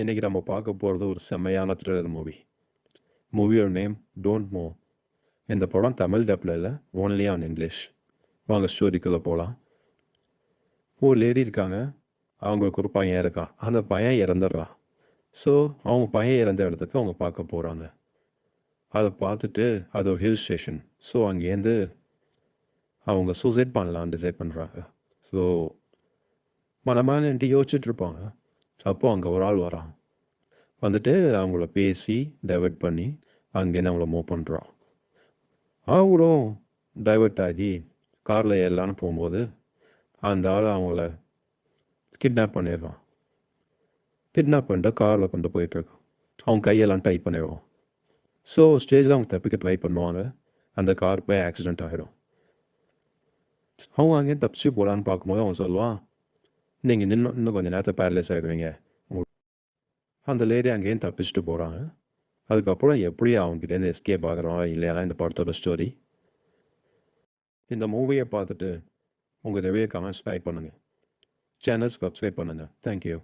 இன்னைக்கு நம்ம பார்க்க போகிறது ஒரு செம்மையான த்ரில்லர் மூவி. மூவியோட நேம் டோன்ட் மூவ். இந்த படம் தமிழ் டப்பில் இல்லை, ஓன்லி ஆன் இங்கிலீஷ். வாங்க ஸ்டோரிக்குள்ளே போகலாம். ஒரு லேடி இருக்காங்க, அவங்களுக்கு ஒரு பையன் இருக்கான். அந்த பையன் இறந்துடுறான். ஸோ அவங்க பையன் இறந்த இடத்துக்கு அவங்க பார்க்க போகிறாங்க. அதை பார்த்துட்டு அது ஒரு ஹில் ஸ்டேஷன். ஸோ அங்கேருந்து அவங்க சூசைட் பண்ணலான்னு டிசைட் பண்ணுறாங்க. ஸோ மனமானன்ட்டு யோசிச்சுட்டு இருப்பாங்க. அப்போது அங்கே ஒரு ஆள் வரான். வந்துட்டு அவங்கள பேசி டைவர்ட் பண்ணி அங்கேருந்து அவங்கள மூவ் பண்ணுறான். அவங்களும் டைவர்ட் ஆகி காரில் ஏறலான்னு போகும்போது அந்த ஆள் அவங்கள கிட்னாப் பண்ணிடுறான். கிட்னாப் பண்ணிட்டு காரில் கொண்டு போயிட்டுருக்கான். அவங்க கையெல்லாம் டைப் பண்ணிடுவோம். ஸோ ஸ்டேஜில் அவங்க தப்பிக்க ட்ரை பண்ணுவாங்க. அந்த கார் போய் ஆக்சிடெண்ட் ஆகிடும். அவங்க அங்கேயும் தப்பிச்சு போகலான்னு பார்க்கும்போது அவன் சொல்லுவான், நீங்கள் இன்னும் கொஞ்சம் நேரத்தில் பேரலைஸ் ஆகிடுவீங்க. அந்த லேடி அங்கேயும் தப்பிச்சுட்டு போகிறாங்க. அதுக்கப்புறம் எப்படி அவங்ககிட்டேருந்து எஸ்கேப் ஆகிறோம் இல்லையா இந்த படத்தோட ஸ்டோரி. இந்த மூவியை பார்த்துட்டு உங்கள் ரிவ்யூ கமெண்ட்ஸ் டைப் பண்ணுங்கள். சேனல் சப்ஸ்கிரைப் பண்ணுங்கள். தேங்க்யூ.